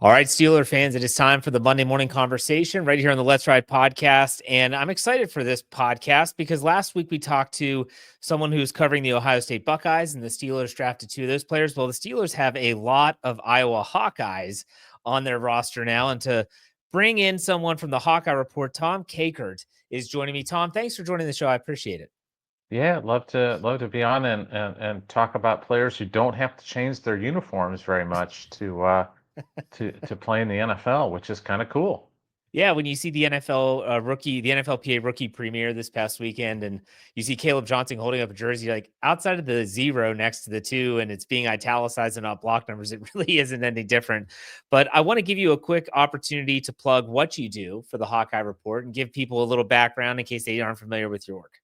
All right, Steeler fans, it is time for the Monday morning conversation right here on the Let's Ride podcast. And I'm excited for this podcast because last week we talked to someone who's covering the Ohio State Buckeyes, and the Steelers drafted two of those players. Well, the Steelers have a lot of Iowa Hawkeyes on their roster now. And to bring in someone from the Hawkeye Report, Tom Kakert is joining me. Tom, thanks for joining the show. I appreciate it. Yeah, love to be on and talk about players who don't have to change their uniforms very much to play in the NFL, which is kind of cool. Yeah, when you see the the NFLPA rookie premiere this past weekend, and you see Kaleb Johnson holding up a jersey, like outside of the 0 next to the 2, and it's being italicized and not block numbers, it really isn't any different. But I want to give you a quick opportunity to plug what you do for the Hawkeye Report and give people a little background in case they aren't familiar with your work.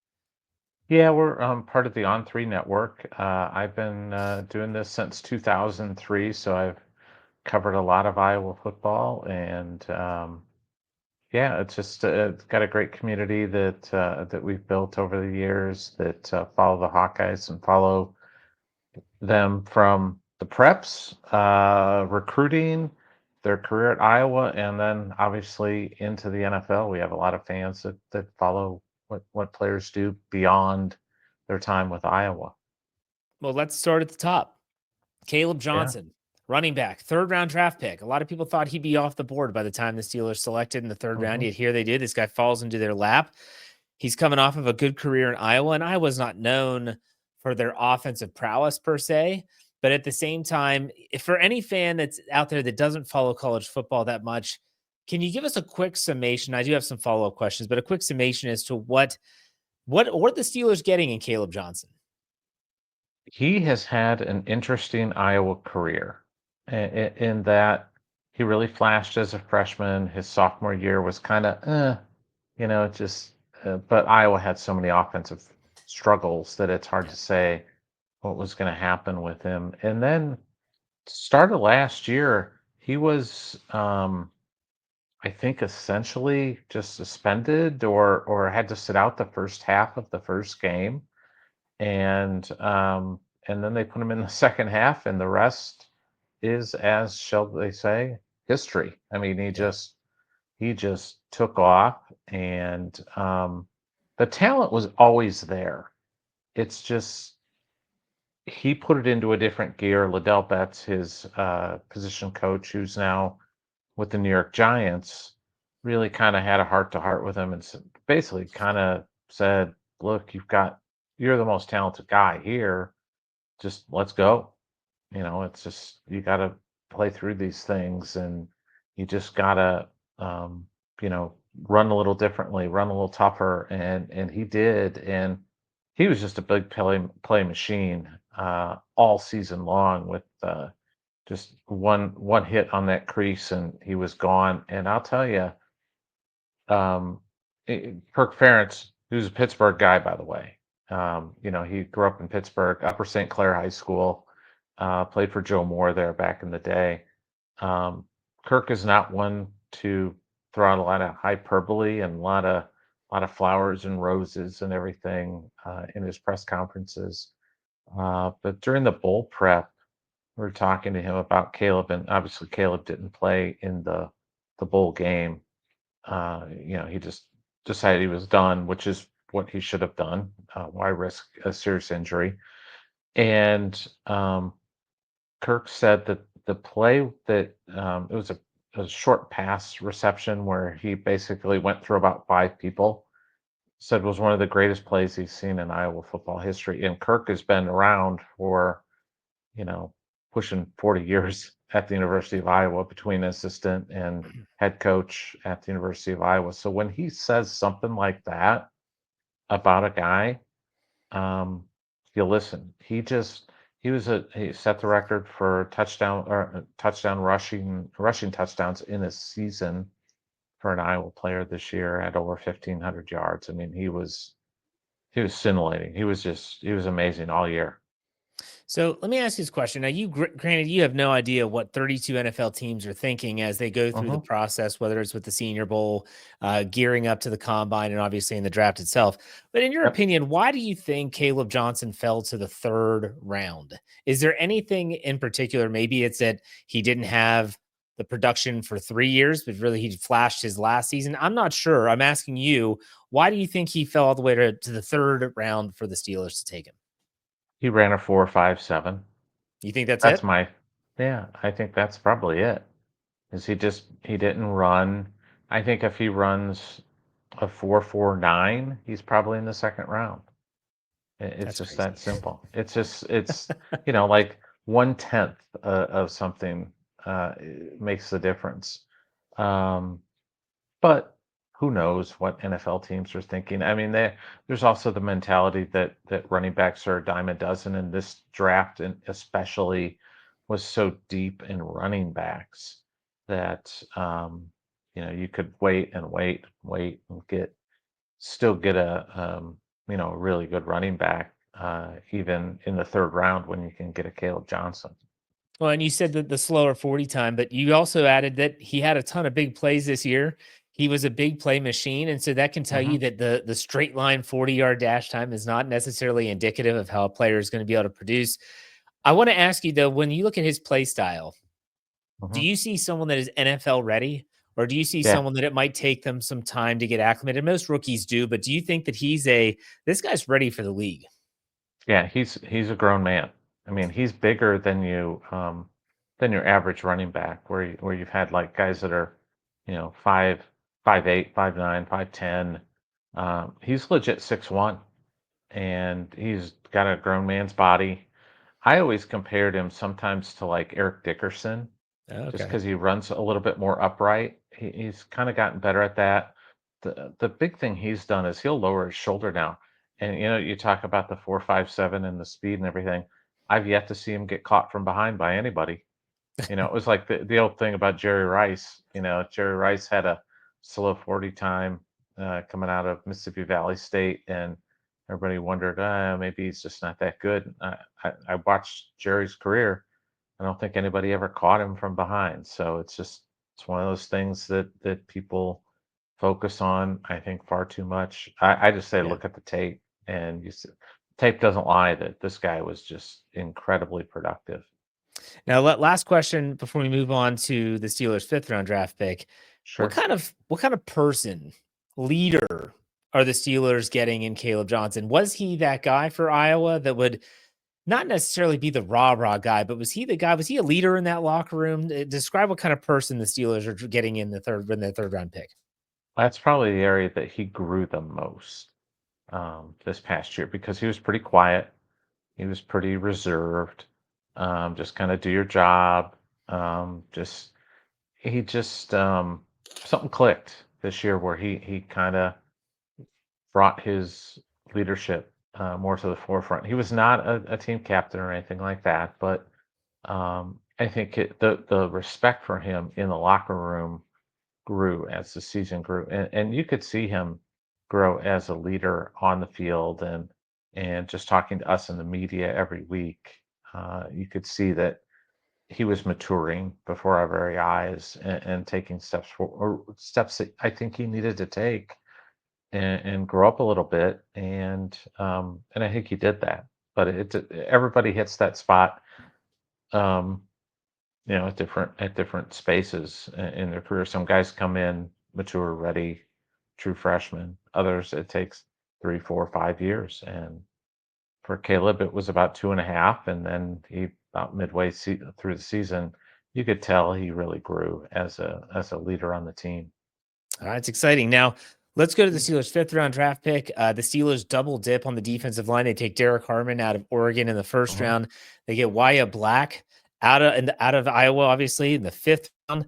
Yeah, we're part of the On3 network. I've been doing this since 2003, so I've covered a lot of Iowa football, and yeah, it's got a great community that we've built over the years that follow the Hawkeyes and follow them from the preps, recruiting, their career at Iowa, and then obviously into the NFL. We have a lot of fans that follow what players do beyond their time with Iowa. Well, let's start at the top. Kaleb Yeah. Johnson, running back, third-round draft pick. A lot of people thought he'd be off the board by the time the Steelers selected in the third round, hmm yet here they do. This guy falls into their lap. He's coming off of a good career in Iowa, and Iowa's not known for their offensive prowess per se. But at the same time, for any fan that's out there that doesn't follow college football that much, can you give us a quick summation? I do have some follow-up questions, but a quick summation as to what are the Steelers getting in Kaleb Johnson? He has had an interesting Iowa career in that he really flashed as a freshman. His sophomore year was kind of, just, but Iowa had so many offensive struggles that it's hard Yeah. to say what was going to happen with him. And then started last year, he was, I think, essentially just suspended or had to sit out the first half of the first game, and then they put him in the second half, and the rest is, as shall they say, history. I mean, Yeah. he just took off, and the talent was always there. It's just he put it into a different gear. Liddell Betts, his position coach, who's now with the New York Giants, really kind of had a heart to heart with him and basically kind of said, "Look, you're the most talented guy here. Just let's go." It's just you got to play through these things, and you just gotta, um, you know, run a little differently, run a little tougher, and he did, and he was just a big play machine all season long with just one hit on that crease, and he was gone. And I'll tell you, um, Kirk Ferentz, who's a Pittsburgh guy, by the way. He grew up in Pittsburgh, Upper St. Clair High School, played for Joe Moore there back in the day. Um, Kirk is not one to throw out a lot of hyperbole and a lot of flowers and roses and everything in his press conferences. But during the bowl prep, we were talking to him about Kaleb, and obviously Kaleb didn't play in the bowl game. He just decided he was done, which is what he should have done. Why risk a serious injury? And Kirk said that the play that it was a short pass reception where he basically went through about five people. Said was one of the greatest plays he's seen in Iowa football history. And Kirk has been around for you know, pushing 40 years at the University of Iowa between assistant and head coach at the University of Iowa. So when he says something like that about a guy, um, you listen. He set the record for touchdown rushing touchdowns in a season for an Iowa player this year at over 1,500 yards. I mean, he was scintillating. He was amazing all year. So let me ask you this question. Now, granted, you have no idea what 32 NFL teams are thinking as they go through the hmm process, whether it's with the Senior Bowl, gearing up to the combine, and obviously in the draft itself. But in your Yep. opinion, why do you think Kaleb Johnson fell to the third round? Is there anything in particular? Maybe it's that he didn't have the production for 3 years, but really he flashed his last season. I'm not sure. I'm asking you, why do you think he fell all the way to the third round for the Steelers to take him? He ran a 4.57. You think that's That's it? my Yeah, I think that's probably it. Is he didn't run. I think if he runs a 4.49, he's probably in the second round. It's That's just crazy. that simple. Like 1/10 of something makes the difference. Um, but who knows what NFL teams are thinking? I mean, there's also the mentality that running backs are a dime a dozen, and this draft, and especially, was so deep in running backs that you could wait and wait, wait, and still get a really good running back, even in the third round when you can get a Kaleb Johnson. Well, and you said that the slower 40 time, but you also added that he had a ton of big plays this year. He was a big play machine. And so that can tell Hmm. you that the straight line 40-yard dash time is not necessarily indicative of how a player is going to be able to produce. I want to ask you though, when you look at his play style, do Hmm. you see someone that is NFL ready? Or do you see Yeah, someone that it might take them some time to get acclimated? Most rookies do, but do you think that this guy's ready for the league? yeah, he's a grown man. I mean, he's bigger than your average running back, where you've had like guys that are, 5'8", 5'9", 5'10". He's legit 6'1", and he's got a grown man's body. I always compared him sometimes to like Eric Dickerson, just Okay. because he runs a little bit more upright. He's kind of gotten better at that. The big thing he's done is he'll lower his shoulder now. And you talk about the 4.57 and the speed and everything. I've yet to see him get caught from behind by anybody. It was like the old thing about Jerry Rice. Jerry Rice had a slow 40 time coming out of Mississippi Valley State, and everybody wondered, maybe he's just not that good. I watched Jerry's career. I don't think anybody ever caught him from behind. So it's one of those things that people focus on, I think, far too much. I just say Yeah. look at the tape, and tape doesn't lie that this guy was just incredibly productive. Now, last question before we move on to the Steelers' fifth round draft pick. Sure. What kind of person, leader, are the Steelers getting in Kaleb Johnson? Was he that guy for Iowa that would not necessarily be the rah guy, but was he the guy? Was he a leader in that locker room? Describe what kind of person the Steelers are getting in their third round pick. That's probably the area that he grew the most this past year, because he was pretty quiet. He was pretty reserved. Just kind of do your job. Just he just Something clicked this year where he kind of brought his leadership more to the forefront. He was not a team captain or anything like that, but I think the respect for him in the locker room grew as the season grew, and you could see him grow as a leader on the field, and just talking to us in the media every week. You could see that he was maturing before our very eyes, and taking steps that I think he needed to take, and grow up a little bit, and I think he did that. But everybody hits that spot, um, at different spaces in their career. Some guys come in mature, ready, true freshmen. Others, it takes 3, 4, 5 years. And for Caleb, it was about 2.5, and then he about midway through the season, you could tell he really grew as a leader on the team. All right, it's exciting. Now, let's go to the Steelers' fifth round draft pick. The Steelers double dip on the defensive line. They take Derek Harmon out of Oregon in the first Mhm. round. They get Yahya Black out of Iowa, obviously, in the fifth round.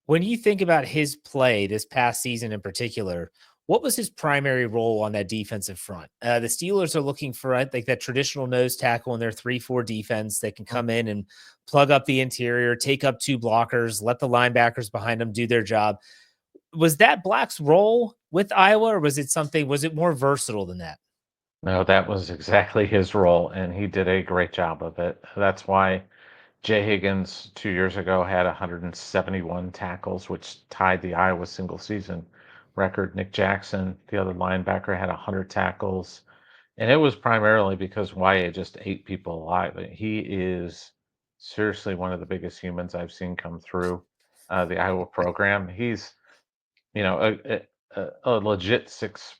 When you think about his play this past season in particular, what was his primary role on that defensive front? The Steelers are looking for, I think, that traditional nose tackle in their 3-4 defense that can Mhm. come in and plug up the interior, take up two blockers, let the linebackers behind them do their job. Was that Black's role with Iowa, or was it more versatile than that? No, that was exactly his role, and he did a great job of it. That's why Jay Higgins 2 years ago had 171 tackles, which tied the Iowa single season record. Nick Jackson, the other linebacker, had 100 tackles. And it was primarily because YA just ate people alive. He is seriously one of the biggest humans I've seen come through. the Iowa program. He's, a legit 6'4",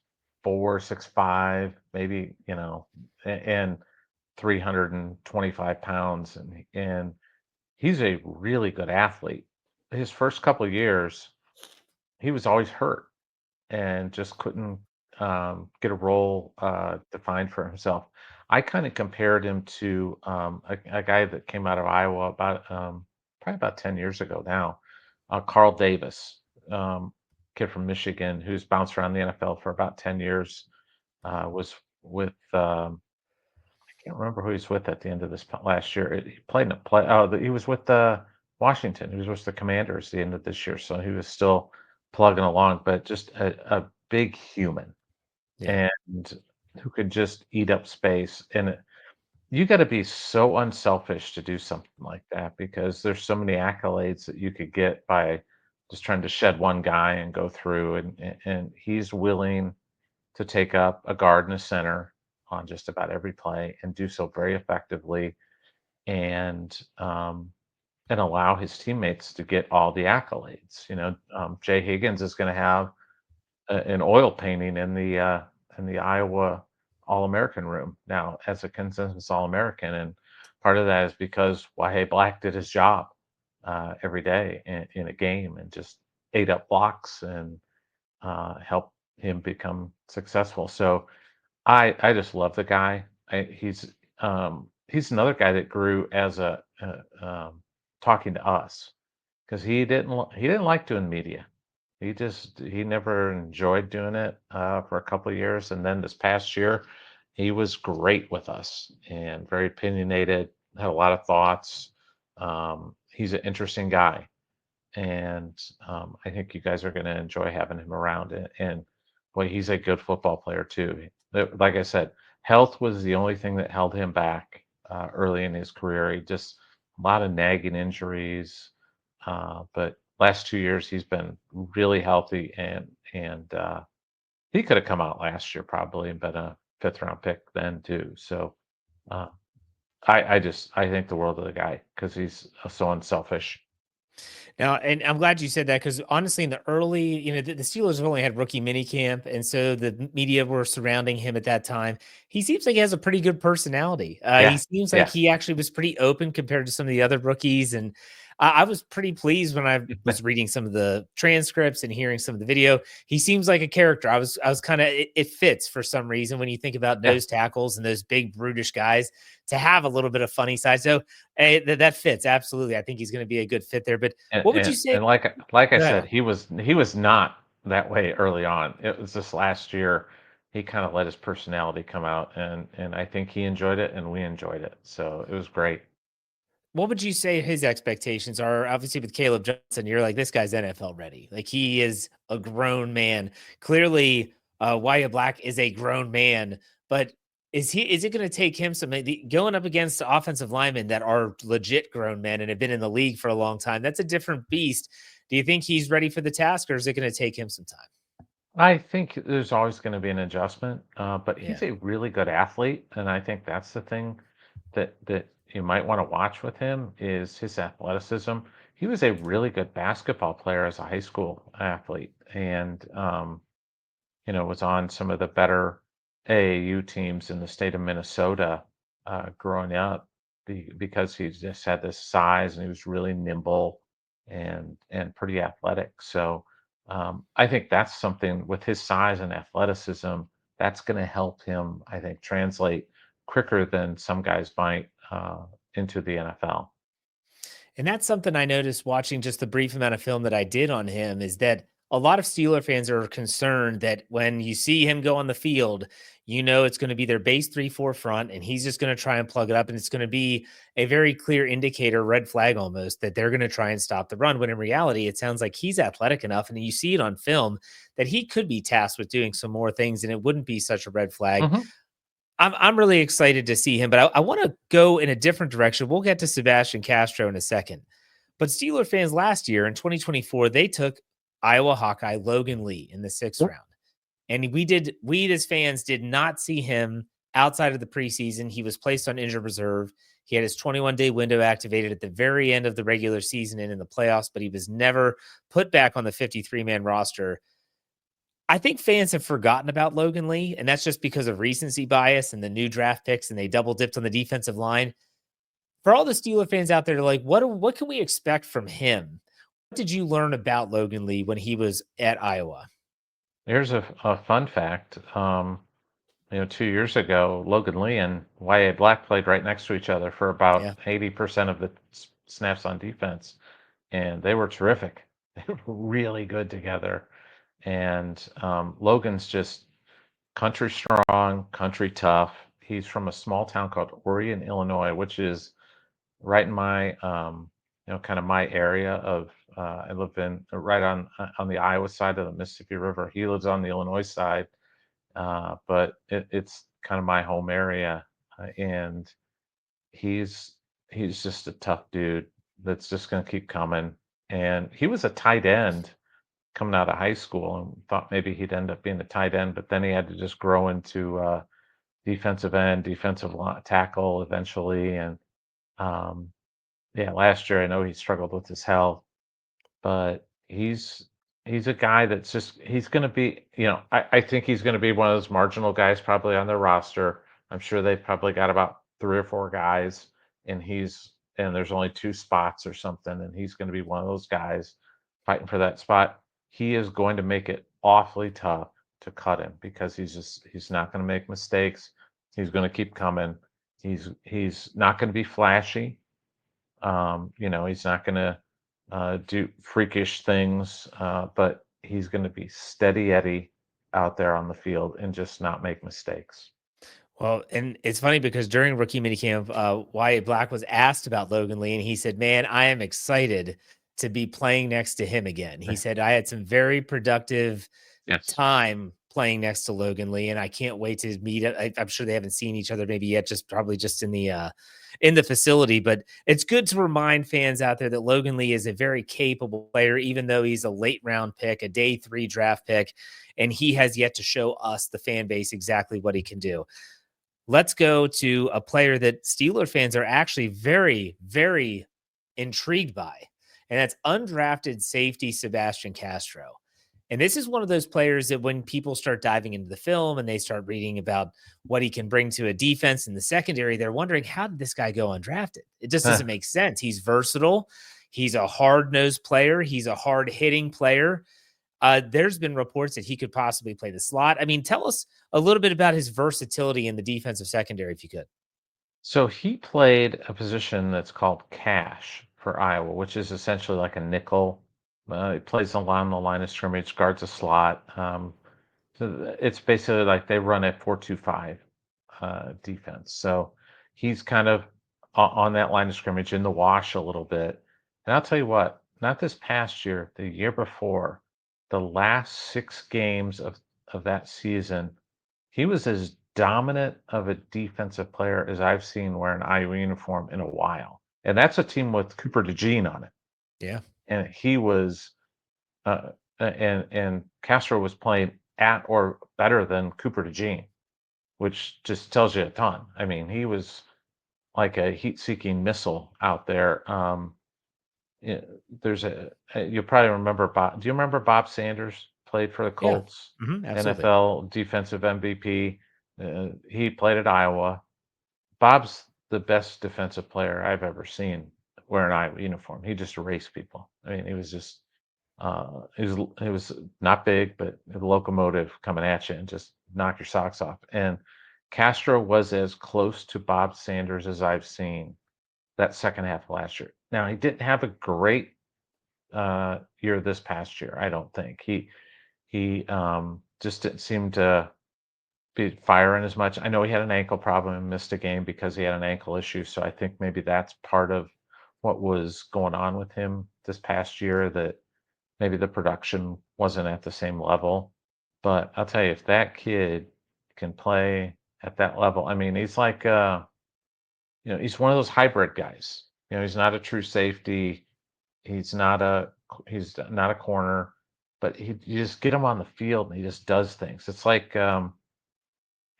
6'5", maybe, and 325 pounds, and he's a really good athlete. His first couple of years, he was always hurt and just couldn't get a role defined for himself. I kind of compared him to a guy that came out of Iowa about probably about 10 years ago now, Carl Davis, kid from Michigan who's bounced around the NFL for about 10 years, was with I can't remember who he's with at the end of this last year. He played in a play. Oh, he was with Washington. He was with the Commanders at the end of this year, so he was still plugging along. But just a big human, Yeah. and who could just eat up space. And you got to be so unselfish to do something like that because there's so many accolades that you could get by just trying to shed one guy and go through. And he's willing to take up a guard and a center on just about every play and do so very effectively, and allow his teammates to get all the accolades. Jay Higgins is going to have an oil painting in the Iowa All-American room now as a consensus All-American, and part of that is because Yahya Black did his job every day in a game and just ate up blocks and helped him become successful. So I just love the guy. He's another guy that grew as talking to us because he didn't like doing media. He never enjoyed doing it for a couple of years, and then this past year, he was great with us and very opinionated. Had a lot of thoughts. He's an interesting guy, and I think you guys are going to enjoy having him around. And boy, he's a good football player too. Like I said, health was the only thing that held him back early in his career. He just a lot of nagging injuries, but last 2 years he's been really healthy, and he could have come out last year probably and been a fifth round pick then too. So uh, I think the world of the guy because he's so unselfish. Now, and I'm glad you said that because honestly, in the early, the Steelers have only had rookie minicamp, and so the media were surrounding him at that time. He seems like he has a pretty good personality. He Yeah, seems like yeah. he actually was pretty open compared to some of the other rookies, and I was pretty pleased when I was reading some of the transcripts and hearing some of the video. He seems like a character. I was kind of it fits for some reason when you think about Yeah. nose tackles and those big brutish guys to have a little bit of funny side. So that fits absolutely. I think he's going to be a good fit there. But And what would you and say? and like I Go ahead. said, he was not that way early on. It was this last year, he kinda let his personality come out, and I think he enjoyed it, and we enjoyed it. So it was great. What would you say his expectations are? Obviously, with Kaleb Johnson, you're like, this guy's NFL ready. Like he is a grown man. Clearly, Yahya Black is a grown man, but is it going to take him going up against offensive linemen that are legit grown men and have been in the league for a long time? That's a different beast. Do you think he's ready for the task, or is it going to take him some time? I think there's always gonna be an adjustment, but Yeah. he's a really good athlete, and I think that's the thing that you might wanna watch with him is his athleticism. He was a really good basketball player as a high school athlete, and, was on some of the better AAU teams in the state of Minnesota growing up because he just had this size and he was really nimble and pretty athletic. So I think that's something with his size and athleticism that's going to help him, I think, translate quicker than some guys might into the NFL. And that's something I noticed watching just the brief amount of film that I did on him is that a lot of Steeler fans are concerned that when you see him go on the field, it's going to be their base 3-4 front, and he's just going to try and plug it up. And it's going to be a very clear indicator, red flag almost, that they're going to try and stop the run. When in reality, it sounds like he's athletic enough, and you see it on film that he could be tasked with doing some more things, and it wouldn't be such a red flag. Hmm. I'm really excited to see him, but I want to go in a different direction. We'll get to Sebastian Castro in a second. But Steeler fans last year in 2024, they took Iowa Hawkeye Logan Lee in the sixth Yep. round. And we as fans did not see him outside of the preseason. He was placed on injured reserve. He had his 21-day window activated at the very end of the regular season and in the playoffs, but he was never put back on the 53-man roster. I think fans have forgotten about Logan Lee, and that's just because of recency bias and the new draft picks, and they double dipped on the defensive line. For all the Steeler fans out there, like, what can we expect from him? What did you learn about Logan Lee when he was at Iowa? Here's a fun fact. 2 years ago, Logan Lee and Yahya Black played right next to each other for about Yeah. 80% of the snaps on defense, and they were terrific. They were really good together. And Logan's just country strong, country tough. He's from a small town called Orion, Illinois, which is right in my kind of my area of I live in right on the Iowa side of the Mississippi River. He lives on the Illinois side, but it's kind of my home area, and he's he's just a tough dude that's just going to keep coming. And he was a tight end coming out of high school, and thought maybe he'd end up being a tight end, but then he had to just grow into defensive end, tackle eventually, and um, yeah, last year I know he struggled with his health, but he's a guy that's just he's going to be, I think he's going to be one of those marginal guys probably on their roster. I'm sure they've probably got about 3 or 4 guys, and there's only 2 spots or something, and he's going to be one of those guys fighting for that spot. He is going to make it awfully tough to cut him because he's not going to make mistakes. He's going to keep coming. He's not going to be flashy. He's not going to do freakish things, but he's going to be steady Eddie out there on the field and just not make mistakes. Well, and it's funny because during rookie minicamp, Wyatt Black was asked about Logan Lee, and he said, "Man, I am excited to be playing next to him again." He said, "I had some very productive Yes. time playing next to Logan Lee, and I can't wait to meet." I'm sure they haven't seen each other maybe yet, just probably just in the facility. But it's good to remind fans out there that Logan Lee is a very capable player, even though he's a late round pick, a day 3 draft pick, and he has yet to show us, the fan base, exactly what he can do. Let's go to a player that Steeler fans are actually very, very intrigued by, and that's undrafted safety Sebastian Castro. And this is one of those players that when people start diving into the film and they start reading about what he can bring to a defense in the secondary, they're wondering, how did this guy go undrafted? It just doesn't make sense. He's versatile. He's a hard-nosed player. He's a hard-hitting player. There's been reports that he could possibly play the slot. I mean, tell us a little bit about his versatility in the defensive secondary, if you could. So he played a position that's called cash for Iowa, which is essentially like a nickel. He plays along the line of scrimmage, guards a slot. So it's basically like they run a 4-2-5 defense. So he's kind of on that line of scrimmage in the wash a little bit. And I'll tell you what, not this past year, the year before, the last 6 games of that season, he was as dominant of a defensive player as I've seen wear an Iowa uniform in a while. And that's a team with Cooper DeJean on it. Yeah. And he was and Castro was playing at or better than Cooper DeJean, which just tells you a ton. I mean, he was like a heat-seeking missile out there. Yeah, you'll probably remember Bob. Do you remember Bob Sanders? Played for the Yeah. Colts, Absolutely. NFL defensive MVP. He played at Iowa. Bob's the best defensive player I've ever seen wear an Iowa uniform. He just erased people. I mean, he was just he was not big, but a locomotive coming at you and just knock your socks off. And Castro was as close to Bob Sanders as I've seen that second half of last year. Now he didn't have a great year this past year. I don't think he just didn't seem to be firing as much. I know he had an ankle problem and missed a game because he had an ankle issue. So I think maybe that's part of what was going on with him this past year, that maybe the production wasn't at the same level. But I'll tell you, if that kid can play at that level, I mean, he's like, he's one of those hybrid guys. He's not a true safety. He's not a corner, but you just get him on the field and he just does things. It's like,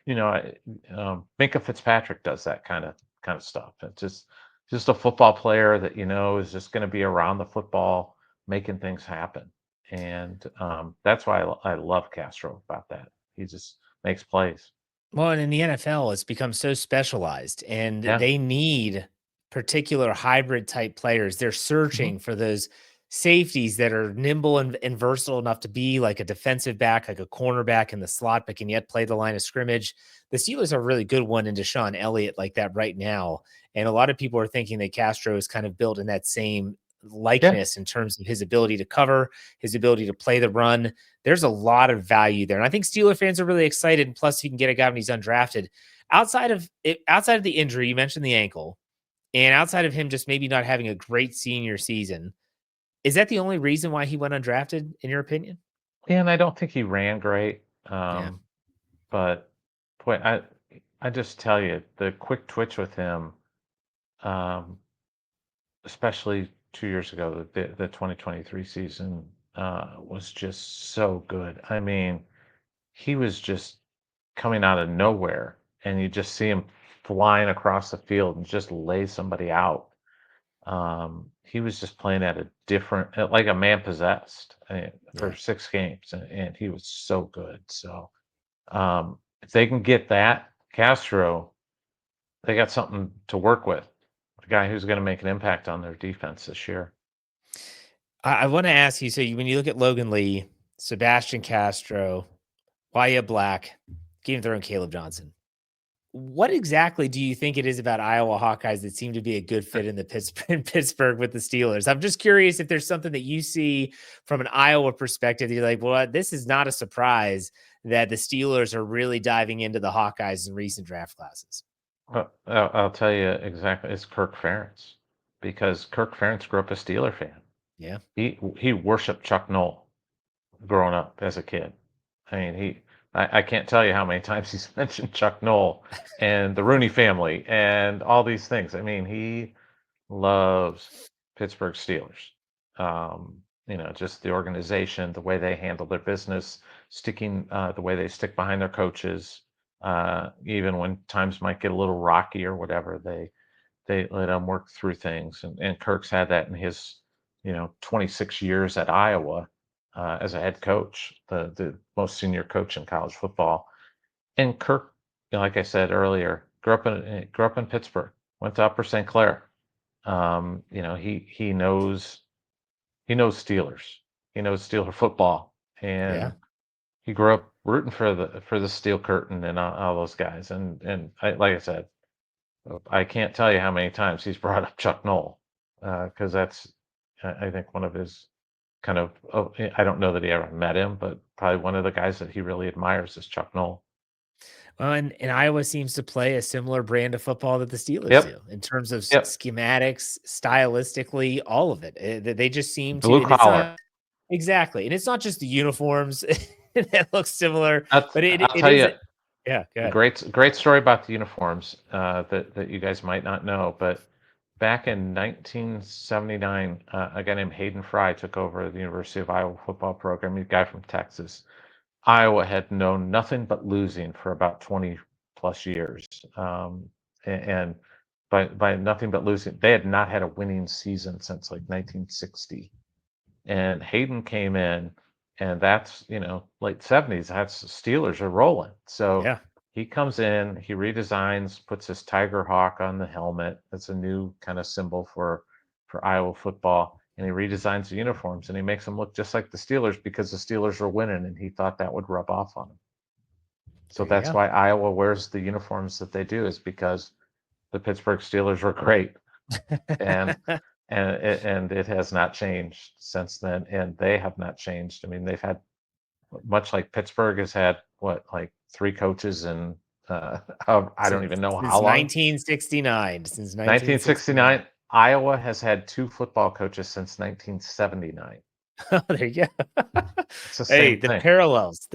Minka Fitzpatrick does that kind of kind of stuff. It's just a football player that is just going to be around the football, making things happen. And that's why I love Castro about that. He just makes plays. Well, and in the NFL, it's become so specialized, and Yeah. they need particular hybrid type players. They're Hmm. searching for those safeties that are nimble and versatile enough to be like a defensive back, like a cornerback in the slot, but can yet play the line of scrimmage. The Steelers are a really good one in Deshaun Elliott like that right now. And a lot of people are thinking that Castro is kind of built in that same Yeah. likeness in terms of his ability to cover, his ability to play the run. There's a lot of value there. And I think Steeler fans are really excited. And plus, you can get a guy when he's undrafted. Outside of the injury, you mentioned the ankle, and outside of him just maybe not having a great senior season, is that the only reason why he went undrafted, in your opinion? And I don't think he ran great. Yeah. But boy, I just tell you, the quick twitch with him, um, especially 2 years ago, the 2023 season, was just so good. I mean, he was just coming out of nowhere, and you just see him flying across the field and just lay somebody out. He was just playing at a different, like a man possessed, for Yeah. 6 games, and he was so good. So if they can get that Castro, they got something to work with. A guy who's going to make an impact on their defense this year. I want to ask you, when you look at Logan Lee, Sebastian Castro, Yahya Black, game throwing Kaleb Johnson, what exactly do you think it is about Iowa Hawkeyes that seem to be a good fit in the Pittsburgh with the Steelers? I'm just curious if there's something that you see from an Iowa perspective that you're like, well, this is not a surprise that the Steelers are really diving into the Hawkeyes in recent draft classes. I'll tell you exactly. It's Kirk Ferentz, because Kirk Ferentz grew up a Steeler fan. Yeah. He worshipped Chuck Noll growing up as a kid. I mean, I can't tell you how many times he's mentioned Chuck Noll and the Rooney family and all these things. I mean, he loves Pittsburgh Steelers. Just the organization, the way they handle their business, the way they stick behind their coaches, even when times might get a little rocky or whatever, they let them work through things. And Kirk's had that in his 26 years at Iowa, as a head coach, the most senior coach in college football. And Kirk, like I said earlier, grew up in Pittsburgh, went to Upper St. Clair. He knows Steelers. He knows Steeler football, Yeah. and he grew up rooting for the Steel Curtain and all those guys. And like I said, I can't tell you how many times he's brought up Chuck Noll, because that's, I think, one of his kind of. Oh, I don't know that he ever met him, but probably one of the guys that he really admires is Chuck Noll. Well, and Iowa seems to play a similar brand of football that the Steelers do Yep. in terms of Yep. schematics, stylistically, all of it. They just seem to, Blue and it's collar. not exactly, and it's not just the uniforms that look similar, but I'll it tell is. you, Yeah, go ahead. great story about the uniforms, that you guys might not know, but back in 1979, a guy named Hayden Fry took over the University of Iowa football program. He's a guy from Texas. Iowa had known nothing but losing for about 20 plus years. And by nothing but losing, they had not had a winning season since like 1960. And Hayden came in, and that's, late 70s. That's Steelers are rolling. So Yeah, he comes in, he redesigns, puts his tiger hawk on the helmet. That's a new kind of symbol for Iowa football. And he redesigns the uniforms, and he makes them look just like the Steelers because the Steelers are winning, and he thought that would rub off on him. So there you that's go. why Iowa wears the uniforms that they do, is because the Pittsburgh Steelers were great. And and it has not changed since then, and they have not changed. I mean, they've had, much like Pittsburgh has had, what, like 3 coaches, and I don't since even know since how long. 1969, since 1969. 1969. Iowa has had 2 football coaches since 1979. Oh, there you go. It's the Hey, same thing. the parallels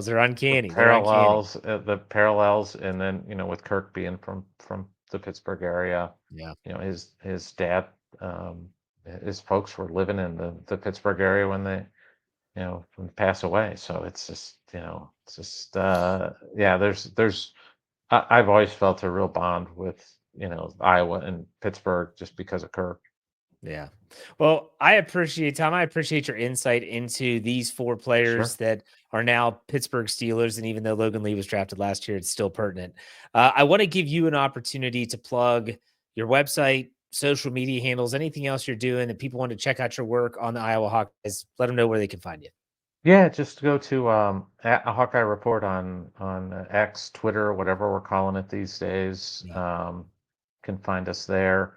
are The uncanny. They're uncanny. parallels, and then, with Kirk being from the Pittsburgh area, Yeah. his dad, um, his folks were living in the Pittsburgh area when they, when they pass away. So it's just, yeah. I've always felt a real bond with Iowa and Pittsburgh just because of Kirk. Yeah. Well, I appreciate, Tom. I appreciate your insight into these 4 players that are now Pittsburgh Steelers. And even though Logan Lee was drafted last year, it's still pertinent. I want to give you an opportunity to plug your website, social media handles, anything else you're doing that people want to check out your work on the Iowa Hawkeyes. Let them know where they can find you. Yeah, just go to at Hawkeye Report on X, Twitter, whatever we're calling it these days. Can find us there.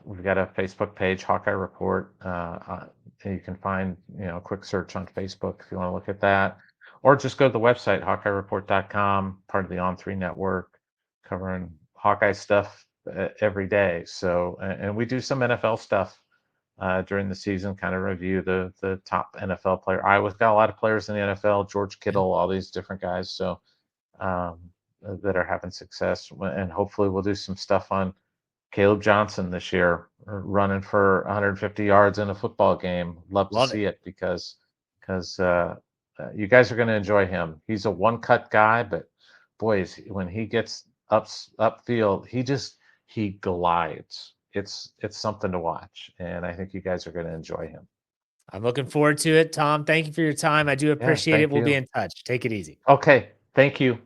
We've got a Facebook page, Hawkeye Report. You can find a quick search on Facebook if you want to look at that, or just go to the website HawkeyeReport.com, part of the On3 network, covering Hawkeye stuff every day. So, and we do some NFL stuff during the season, kind of review the top NFL player. Iowa's got a lot of players in the NFL, George Kittle, all these different guys, so that are having success. And hopefully we'll do some stuff on Kaleb Johnson this year, running for 150 yards in a football game. Love to see it because you guys are going to enjoy him. He's a one-cut guy, but boys, when he gets upfield, he glides. It's something to watch, and I think you guys are going to enjoy him. I'm looking forward to it. Tom, thank you for your time. I do appreciate it. We'll be in touch. Take it easy. Okay. Thank you.